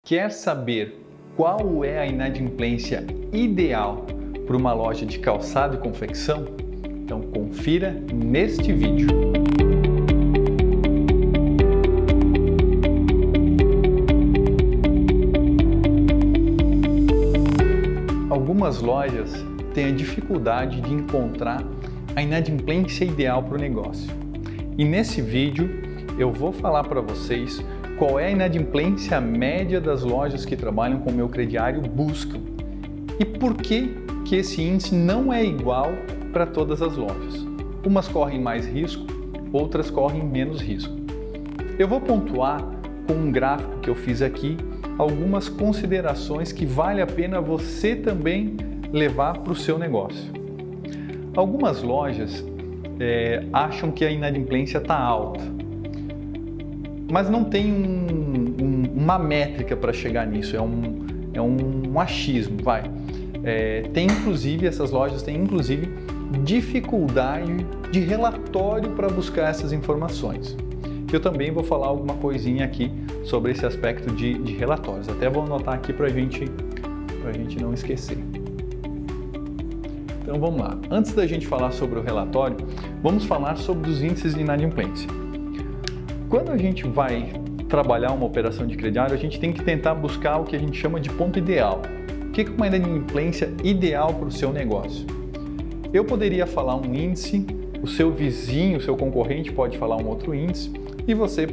Quer saber qual é a inadimplência ideal para uma loja de calçado e confecção? Então confira neste vídeo. Algumas lojas têm a dificuldade de encontrar a inadimplência ideal para o negócio. E nesse vídeo eu vou falar para vocês qual é a inadimplência média das lojas que trabalham com o meu crediário buscam e por que esse índice não é igual para todas as lojas. Umas correm mais risco, outras correm menos risco. Eu vou pontuar com um gráfico que eu fiz aqui algumas considerações que vale a pena você também levar para o seu negócio. Algumas lojas acham que a inadimplência está alta, mas não tem uma métrica para chegar nisso, é um achismo, vai. Essas lojas têm inclusive dificuldade de relatório para buscar essas informações. Eu também vou falar alguma coisinha aqui sobre esse aspecto de relatórios, até vou anotar aqui para a gente não esquecer. Então vamos lá, antes da gente falar sobre o relatório, vamos falar sobre os índices de inadimplência. Quando a gente vai trabalhar uma operação de crediário, a gente tem que tentar buscar o que a gente chama de ponto ideal. O que é uma inadimplência ideal para o seu negócio? Eu poderia falar um índice, o seu vizinho, o seu concorrente pode falar um outro índice e você,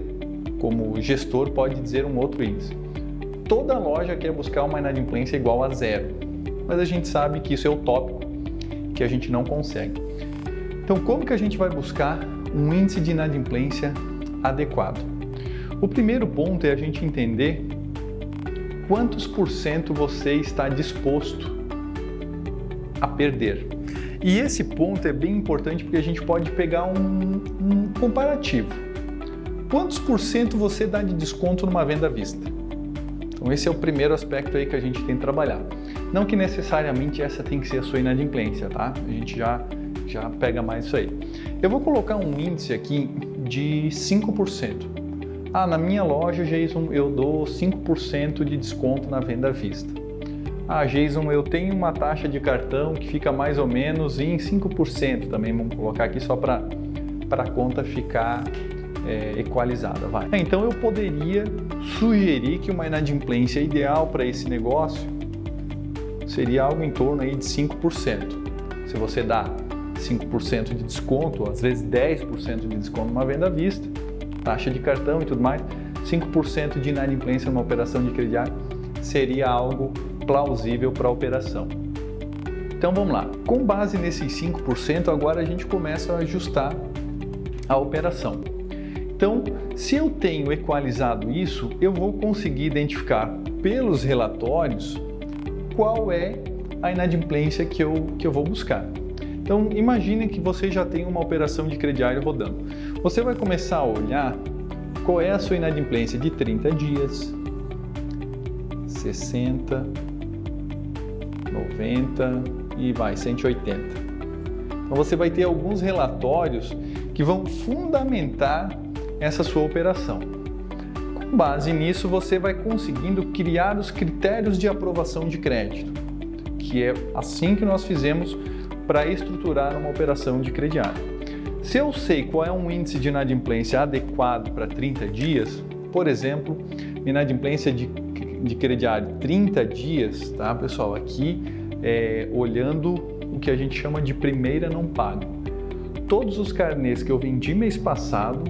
como gestor, pode dizer um outro índice. Toda loja quer buscar uma inadimplência igual a 0, mas a gente sabe que isso é utópico, que a gente não consegue. Então, como que a gente vai buscar um índice de inadimplência adequado? O primeiro ponto é a gente entender quantos por cento você está disposto a perder. E esse ponto é bem importante porque a gente pode pegar um comparativo. Quantos por cento você dá de desconto numa venda à vista? Então esse é o primeiro aspecto aí que a gente tem que trabalhar. Não que necessariamente essa tem que ser a sua inadimplência, tá? A gente já pega mais isso aí. Eu vou colocar um índice aqui de 5%. Na minha loja, Jason, eu dou 5% de desconto na venda à vista. Jason, eu tenho uma taxa de cartão que fica mais ou menos em 5% também. Vamos colocar aqui só para a conta ficar equalizada. Vai. Então eu poderia sugerir que uma inadimplência ideal para esse negócio seria algo em torno aí de 5%. Se você dá 5% de desconto, às vezes 10% de desconto numa venda à vista, taxa de cartão e tudo mais, 5% de inadimplência numa operação de crediário seria algo plausível para a operação. Então vamos lá, com base nesses 5%, agora a gente começa a ajustar a operação. Então, se eu tenho equalizado isso, eu vou conseguir identificar pelos relatórios qual é a inadimplência que eu vou buscar. Então, imagine que você já tem uma operação de crediário rodando. Você vai começar a olhar qual é a sua inadimplência de 30 dias, 60, 90 e 180. Então, você vai ter alguns relatórios que vão fundamentar essa sua operação. Com base nisso, você vai conseguindo criar os critérios de aprovação de crédito, que é assim que nós fizemos para estruturar uma operação de crediário. Se eu sei qual é um índice de inadimplência adequado para 30 dias, por exemplo, inadimplência de crediário 30 dias, tá, pessoal? Aqui olhando o que a gente chama de primeira não pago. Todos os carnês que eu vendi mês passado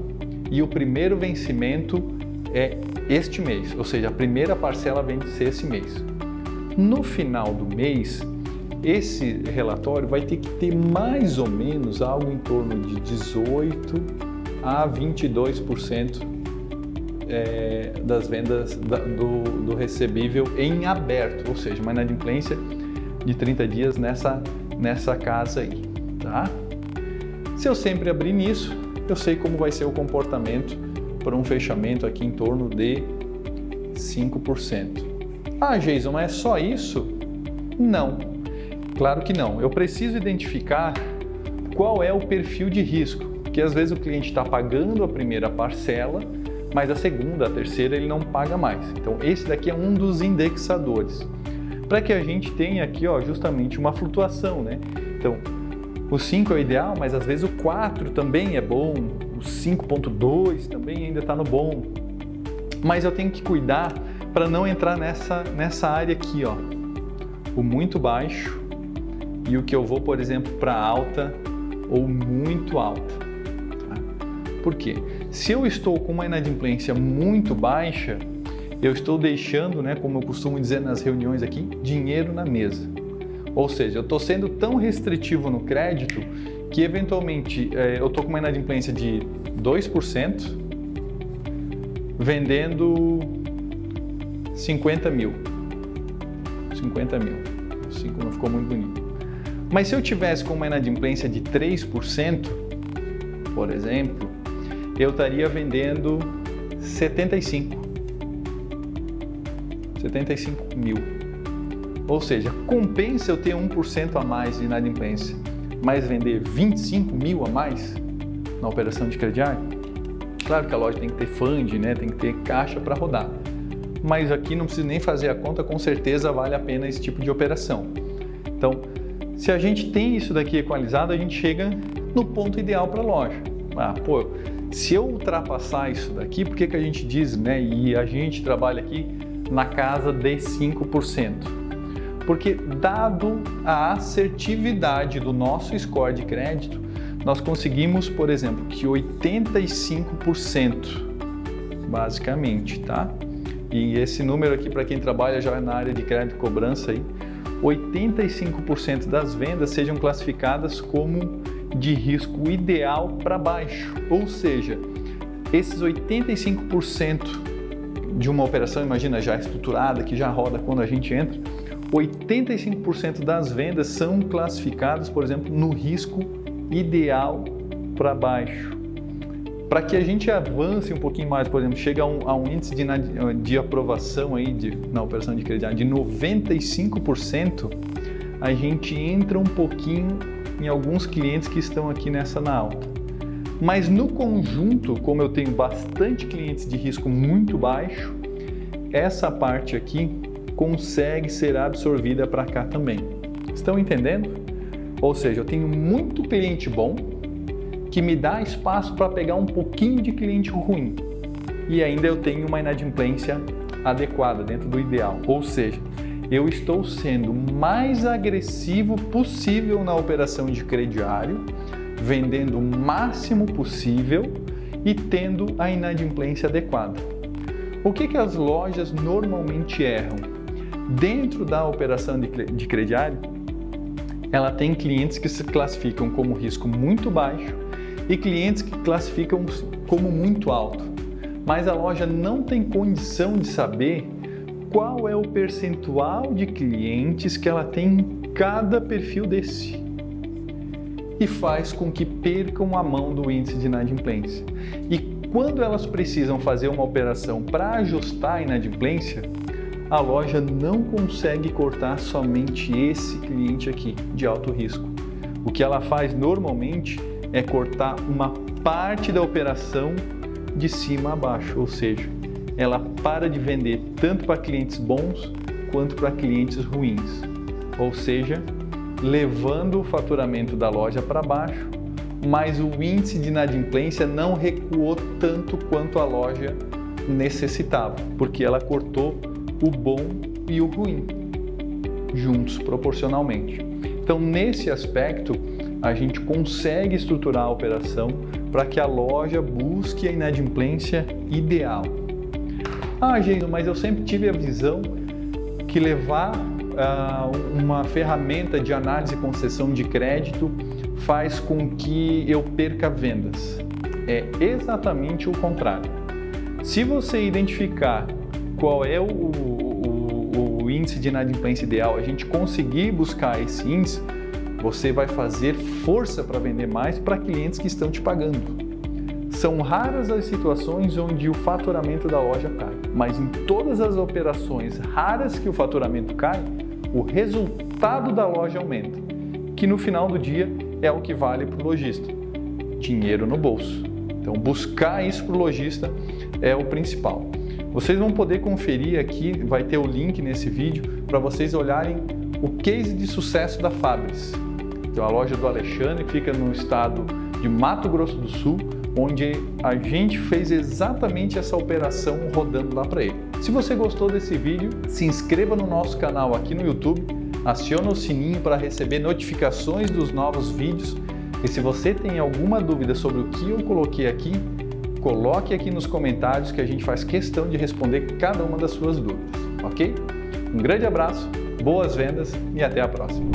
e o primeiro vencimento é este mês, ou seja, a primeira parcela vence esse mês. No final do mês, esse relatório vai ter que ter mais ou menos algo em torno de 18% a 22% das vendas do recebível em aberto, ou seja, uma inadimplência de 30 dias nessa casa aí, tá? Se eu sempre abrir nisso, eu sei como vai ser o comportamento para um fechamento aqui em torno de 5%. Jason, mas é só isso? Não, claro que não. Eu preciso identificar qual é o perfil de risco, porque às vezes o cliente está pagando a primeira parcela, mas a segunda, a terceira ele não paga mais. Então esse daqui é um dos indexadores, para que a gente tenha aqui, ó, justamente uma flutuação, né? Então o 5 é o ideal, mas às vezes o 4 também é bom, o 5.2 também ainda está no bom, mas eu tenho que cuidar para não entrar nessa área aqui, ó, o muito baixo e o que eu vou, por exemplo, para alta ou muito alta. Tá? Por quê? Se eu estou com uma inadimplência muito baixa, eu estou deixando, né, como eu costumo dizer nas reuniões aqui, dinheiro na mesa. Ou seja, eu estou sendo tão restritivo no crédito que eventualmente eu estou com uma inadimplência de 2%, vendendo 50 mil. 50 mil. 5 não ficou muito bonito. Mas se eu tivesse com uma inadimplência de 3%, por exemplo, eu estaria vendendo 75 mil. Ou seja, compensa eu ter 1% a mais de inadimplência, mas vender 25 mil a mais na operação de crediário? Claro que a loja tem que ter fund, né? Tem que ter caixa para rodar. Mas aqui não precisa nem fazer a conta, com certeza vale a pena esse tipo de operação. Então, se a gente tem isso daqui equalizado, a gente chega no ponto ideal para a loja. Se eu ultrapassar isso daqui, por que a gente diz, né? E a gente trabalha aqui na casa de 5%. Porque dado a assertividade do nosso score de crédito, nós conseguimos, por exemplo, que 85%, basicamente, tá? E esse número aqui, para quem trabalha já na área de crédito e cobrança, aí, 85% das vendas sejam classificadas como de risco ideal para baixo. Ou seja, esses 85% de uma operação, imagina, já estruturada, que já roda quando a gente entra, 85% das vendas são classificadas, por exemplo, no risco ideal para baixo. Para que a gente avance um pouquinho mais, por exemplo, chega a um índice de aprovação aí na operação de crediário de 95%, a gente entra um pouquinho em alguns clientes que estão aqui nessa na alta. Mas no conjunto, como eu tenho bastante clientes de risco muito baixo, essa parte aqui consegue ser absorvida para cá também. Estão entendendo? Ou seja, eu tenho muito cliente bom que me dá espaço para pegar um pouquinho de cliente ruim e ainda eu tenho uma inadimplência adequada dentro do ideal. Ou seja, eu estou sendo mais agressivo possível na operação de crediário, vendendo o máximo possível e tendo a inadimplência adequada. O que as lojas normalmente erram? Dentro da operação de crediário, ela tem clientes que se classificam como risco muito baixo e clientes que classificam como muito alto. Mas a loja não tem condição de saber qual é o percentual de clientes que ela tem em cada perfil desse. E faz com que percam a mão do índice de inadimplência. E quando elas precisam fazer uma operação para ajustar a inadimplência, a loja não consegue cortar somente esse cliente aqui de alto risco. O que ela faz normalmente é cortar uma parte da operação de cima a baixo, ou seja, ela para de vender tanto para clientes bons quanto para clientes ruins, ou seja, levando o faturamento da loja para baixo, mas o índice de inadimplência não recuou tanto quanto a loja necessitava, porque ela cortou o bom e o ruim juntos proporcionalmente. Então, nesse aspecto, a gente consegue estruturar a operação para que a loja busque a inadimplência ideal. Gênio, mas eu sempre tive a visão que levar uma ferramenta de análise e concessão de crédito faz com que eu perca vendas. É exatamente o contrário. Se você identificar qual é o índice de inadimplência ideal, a gente conseguir buscar esse índice, você vai fazer força para vender mais para clientes que estão te pagando. São raras as situações onde o faturamento da loja cai, mas em todas as operações raras que o faturamento cai, o resultado da loja aumenta, que no final do dia é o que vale para o lojista. Dinheiro no bolso. Então, buscar isso para o lojista é o principal. Vocês vão poder conferir aqui, vai ter o link nesse vídeo, para vocês olharem o case de sucesso da Fabris. Então, a loja do Alexandre fica no estado de Mato Grosso do Sul, onde a gente fez exatamente essa operação rodando lá para ele. Se você gostou desse vídeo, se inscreva no nosso canal aqui no YouTube, aciona o sininho para receber notificações dos novos vídeos e se você tem alguma dúvida sobre o que eu coloquei aqui, coloque aqui nos comentários que a gente faz questão de responder cada uma das suas dúvidas, ok? Um grande abraço, boas vendas e até a próxima!